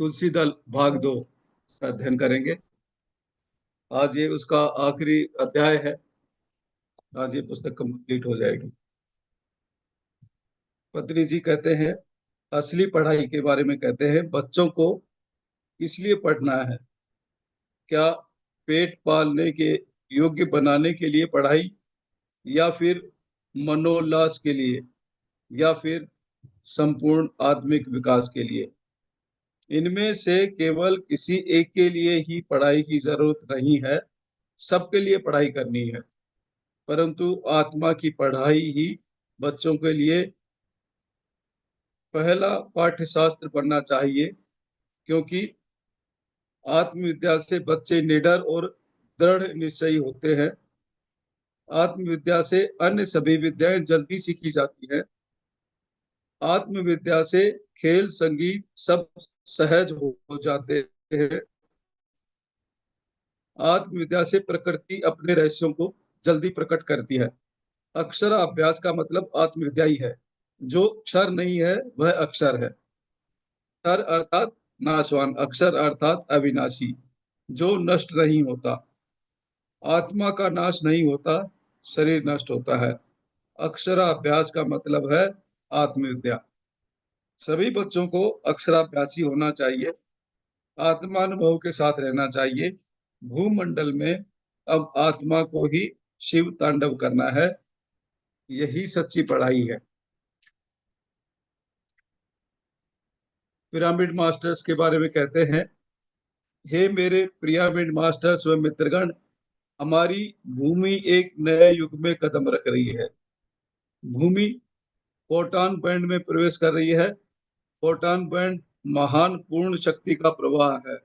तुलसी दल भाग 2 का अध्ययन करेंगे। आज ये उसका आखिरी अध्याय है। आज ये पुस्तक कंप्लीट हो जाएगी। पत्री जी कहते हैं, असली पढ़ाई के बारे में कहते हैं, बच्चों को किस लिए पढ़ना है? क्या पेट पालने के योग्य बनाने के लिए पढ़ाई, या फिर मनोल्लास के लिए, या फिर संपूर्ण आत्मिक विकास के लिए? इनमें से केवल किसी एक के लिए ही पढ़ाई की जरूरत नहीं है, सबके लिए पढ़ाई करनी है। परंतु आत्मा की पढ़ाई ही बच्चों के लिए पहला पाठ्यशास्त्र बनना चाहिए, क्योंकि आत्मविद्या से बच्चे निडर और दृढ़ निश्चयी होते हैं। आत्मविद्या से अन्य सभी विद्याएं जल्दी सीखी जाती हैं। आत्मविद्या से खेल, संगीत सब सहज हो जाते हैं। आत्मविद्या से प्रकृति अपने रहस्यों को जल्दी प्रकट करती है। अक्षराभ्यास का मतलब आत्मविद्या ही है। जो क्षर नहीं है वह अक्षर है। क्षर अर्थात नाशवान, अक्षर अर्थात अविनाशी, जो नष्ट नहीं होता। आत्मा का नाश नहीं होता, शरीर नष्ट होता है। अक्षराभ्यास का मतलब है आत्मविद्या। सभी बच्चों को अक्षराभ्यासी होना चाहिए, आत्मानुभव के साथ रहना चाहिए। भूमंडल में अब आत्मा को ही शिव तांडव करना है। यही सच्ची पढ़ाई है। पिरामिड मास्टर्स के बारे में कहते हैं, हे मेरे पिरामिड मास्टर्स व मित्रगण, हमारी भूमि एक नए युग में कदम रख रही है। भूमि फोटॉन बैंड में प्रवेश कर रही है। फोटॉन बैंड महान पूर्ण शक्ति का प्रवाह है।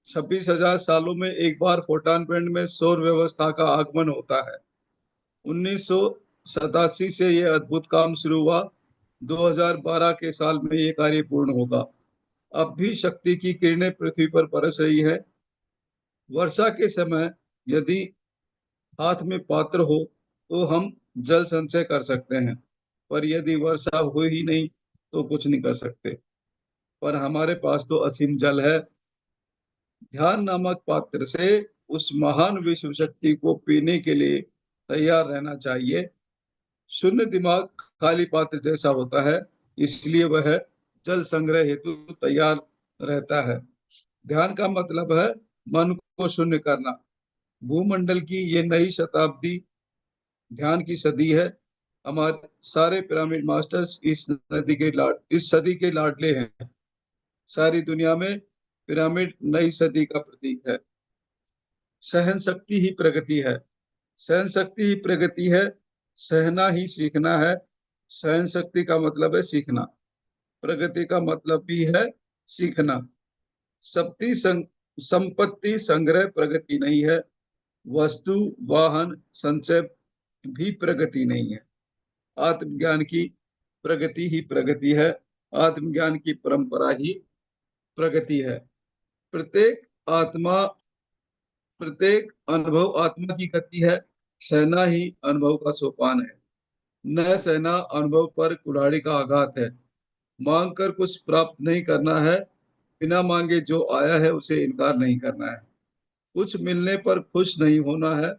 26,000 सालों में एक बार फोटॉन बैंड में सौर व्यवस्था का आगमन होता है। 1987 से यह अद्भुत काम शुरू हुआ। 2012 के साल में ये कार्य पूर्ण होगा। अब भी शक्ति की किरणें पृथ्वी पर बरस रही है। वर्षा के समय यदि हाथ में पात्र हो तो हम जल संचय कर सकते हैं, पर यदि वर्षा हो ही नहीं तो कुछ नहीं कर सकते। पर हमारे पास तो असीम जल है। ध्यान नामक पात्र से उस महान विश्व शक्ति को पीने के लिए तैयार रहना चाहिए। शून्य दिमाग खाली पात्र जैसा होता है, इसलिए वह जल संग्रह हेतु तैयार रहता है। ध्यान का मतलब है मन को शून्य करना। भूमंडल की ये नई शताब्दी ध्यान की सदी है। हमारे सारे पिरामिड मास्टर्स इस सदी के लाडले हैं। सारी दुनिया में पिरामिड नई सदी का प्रतीक है। सहन शक्ति ही प्रगति है। सहन शक्ति ही प्रगति है। सहना ही सीखना है। सहन शक्ति का मतलब है सीखना। प्रगति का मतलब भी है सीखना। शक्ति संपत्ति संग्रह प्रगति नहीं है। वस्तु वाहन संचय भी प्रगति नहीं है। आत्मज्ञान की प्रगति ही प्रगति है। आत्मज्ञान की परंपरा ही प्रगति है। प्रत्येक आत्मा प्रत्येक अनुभव आत्मा की गति है। सहना ही अनुभव का सोपान है। न सहना अनुभव पर कुल्हाड़ी का आघात है। मांग कर कुछ प्राप्त नहीं करना है। बिना मांगे जो आया है उसे इनकार नहीं करना है। कुछ मिलने पर खुश नहीं होना है।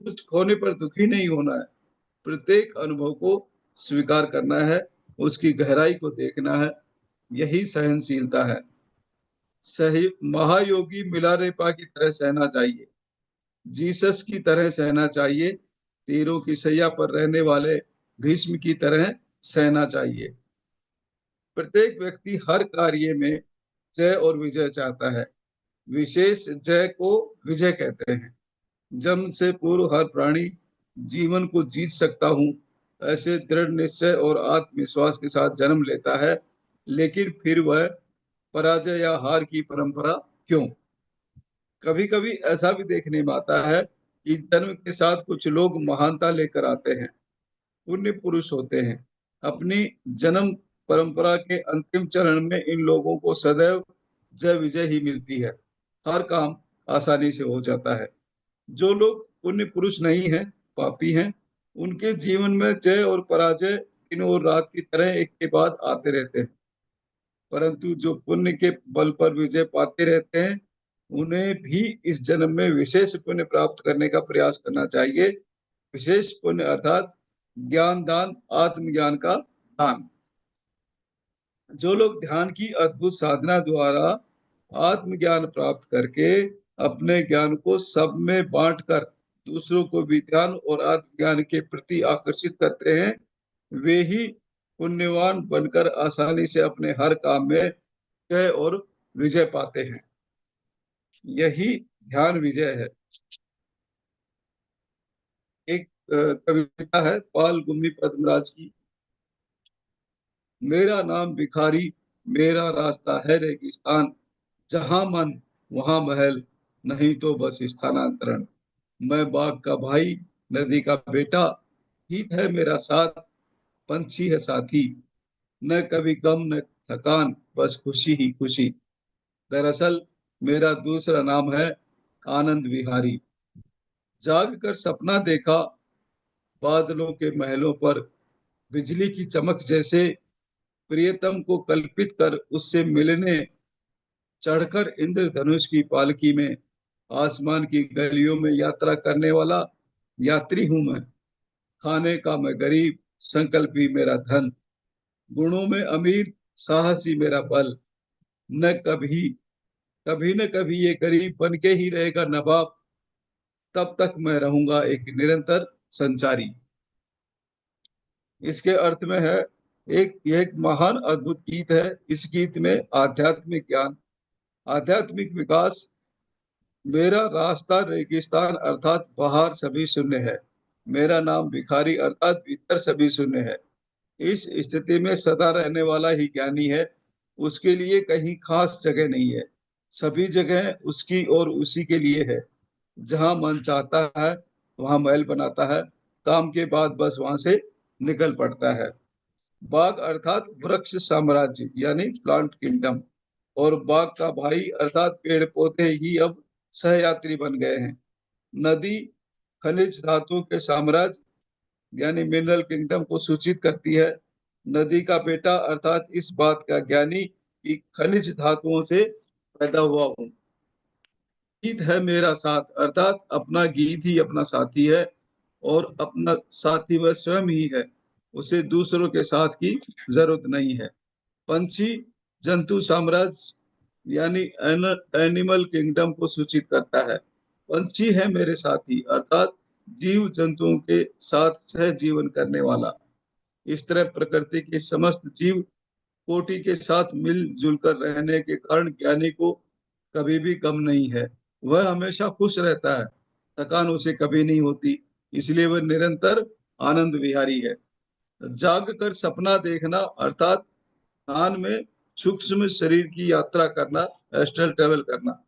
कुछ खोने पर दुखी नहीं होना है। प्रत्येक अनुभव को स्वीकार करना है, उसकी गहराई को देखना है। यही सहनशीलता है। सही महायोगी मिलारेपा की तरह सहना चाहिए। जीसस की तरह सहना चाहिए। तीरों की सैया पर रहने वाले भीष्म की तरह सहना चाहिए। प्रत्येक व्यक्ति हर कार्य में जय और विजय चाहता है। विशेष जय को विजय कहते हैं। जन्म से पूर्व हर प्राणी जीवन को जीत सकता हूँ, ऐसे दृढ़ निश्चय और आत्मविश्वास के साथ जन्म लेता है। लेकिन फिर वह पराजय या हार की परंपरा क्यों? कभी कभी ऐसा भी देखने में आता है कि जन्म के साथ कुछ लोग महानता लेकर आते हैं, पुण्य पुरुष होते हैं। अपनी जन्म परंपरा के अंतिम चरण में इन लोगों को सदैव जय विजय ही मिलती है। हर काम आसानी से हो जाता है। जो लोग पुण्य पुरुष नहीं हैं, पापी हैं, उनके जीवन में जय और पराजय दिन और रात की तरह एक के बाद आते रहते हैं। परंतु जो पुण्य के बल पर विजय पाते रहते हैं, उन्हें भी इस जन्म में विशेष पुण्य प्राप्त करने का प्रयास करना चाहिए। विशेष पुण्य अर्थात ज्ञान दान, आत्मज्ञान का दान। जो लोग ध्यान की अद्भुत साधना द्वारा आत्मज्ञान प्राप्त करके अपने ज्ञान को सब में बांटकर दूसरों को भी ध्यान और आत्मज्ञान के प्रति आकर्षित करते हैं, वे ही पुण्यवान बनकर आसानी से अपने हर काम में जय और विजय पाते हैं। यही ध्यान विजय है। एक कविता है पाल गुम्मी पद्मराज की। मेरा नाम भिखारी, मेरा रास्ता है रेगिस्तान, जहां मन वहां महल, नहीं तो बस स्थानांतरण। मैं बाघ का भाई, नदी का बेटा, हित है मेरा साथ, पंछी है साथी, न कभी गम न थकान, बस खुशी ही खुशी। दरअसल मेरा दूसरा नाम है आनंद विहारी। जाग कर सपना देखा, बादलों के महलों पर बिजली की चमक जैसे, प्रियतम को कल्पित कर उससे मिलने चढ़कर इंद्रधनुष की पालकी में आसमान की गलियों में यात्रा करने वाला यात्री हूं मैं। खाने का मैं गरीब, संकल्पी मेरा धन, गुणों में अमीर, साहसी मेरा बल। न कभी कभी न कभी ये गरीब बन के ही रहेगा नवाब, तब तक मैं रहूंगा एक निरंतर संचारी। इसके अर्थ में है, एक महान अद्भुत गीत है। इस गीत में आध्यात्मिक ज्ञान, आध्यात्मिक विकास। मेरा रास्ता रेगिस्तान अर्थात बाहर सभी शून्य है, मेरा नाम भिखारी अर्थात भीतर सभी शून्य है। इस स्थिति में सदा रहने वाला ही ज्ञानी है। उसके लिए कहीं खास जगह नहीं है, सभी जगह उसकी और उसी के लिए है। जहां मन चाहता है वहां महल बनाता है, काम के बाद बस वहां से निकल पड़ता है। बाघ अर्थात वृक्ष साम्राज्य यानी प्लांट किंगडम, और बाघ का भाई अर्थात पेड़ पौधे ही अब सहयात्री बन गए हैं। नदी खनिज धातुओं के साम्राज्य यानी मिनरल किंगडम को सूचित करती है। नदी का बेटा अर्थात इस बात का ज्ञानी कि खनिज धातुओं से पैदा हुआ हूँ। गीत है मेरा साथ अर्थात अपना गीत ही अपना साथी है, और अपना साथी वह स्वयं ही है, उसे दूसरों के साथ की जरूरत नहीं है। पंछी जंतु साम्राज्य यानी एनिमल किंगडम को सूचित करता है। पंछी है मेरे साथी अर्थात जीव जंतुओं के साथ सह जीवन करने वाला। इस तरह प्रकृति के समस्त जीव कोटि के साथ मिलजुल कर रहने के कारण ज्ञानी को कभी भी गम नहीं है। वह हमेशा खुश रहता है, थकान उसे कभी नहीं होती, इसलिए वह निरंतर आनंद विहारी है। जाग कर सपना देखना अर्थात ध्यान में सूक्ष्म शरीर की यात्रा करना, एस्ट्रल ट्रेवल करना।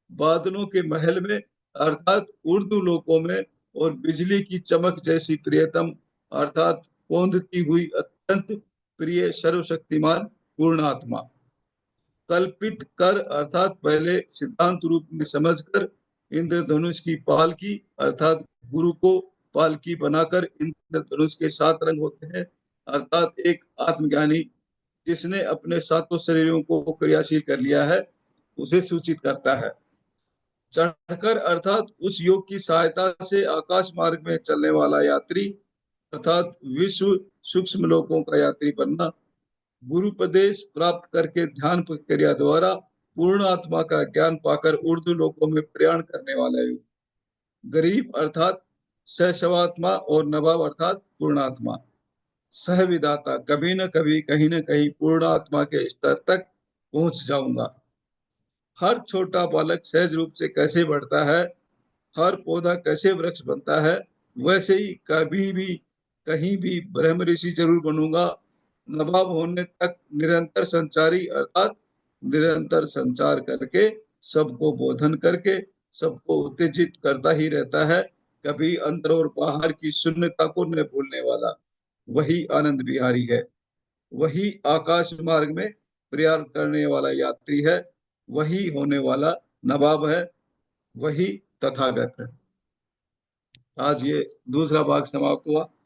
बादलों के महल में अर्थात उर्दू लोकों में, और बिजली की चमक जैसी प्रियतम अर्थात कौंधती हुई अत्यंत प्रिय सर्वशक्तिमान पूर्ण आत्मा। कल्पित कर अर्थात पहले सिद्धांत रूप में समझकर इंद्रधनुष की पालकी अर्थात गुरु को पालकी बनाकर इंद्रधनुष के 7 रंग होते हैं अर्थात एक आत्मज्ञानी जिसने अपने सातों शरीरों को क्रियाशील कर लिया है, उसे सूचित करता है। चढ़कर अर्थात उस योग की सहायता से आकाश मार्ग में चलने वाला यात्री अर्थात विश्व सूक्ष्म लोकों का यात्री बनना। गुरुपदेश प्राप्त करके ध्यान प्रक्रिया द्वारा पूर्ण आत्मा का ज्ञान पाकर उर्दू लोकों में प्रयाण करने वाला योग। गरीब अर्थात सहस्वात्मा और नवाब अर्थात पूर्णात्मा। सह विदाता कभी न कभी कहीं न कहीं पूर्ण आत्मा के स्तर तक पहुंच जाऊंगा। हर छोटा बालक सहज रूप से कैसे बढ़ता है, हर पौधा कैसे वृक्ष बनता है, वैसे ही कभी भी कहीं भी ब्रह्म ऋषि जरूर बनूंगा। नवाब होने तक निरंतर संचारी अर्थात निरंतर संचार करके सबको बोधन करके सबको उत्तेजित करता ही रहता है, कभी अंदर और बाहर की शून्यता को न भूलने वाला वही आनंद विहारी है। वही आकाश मार्ग में प्रयाण करने वाला यात्री है, वही होने वाला नवाब है, वही तथागत है। आज ये दूसरा भाग समाप्त हुआ।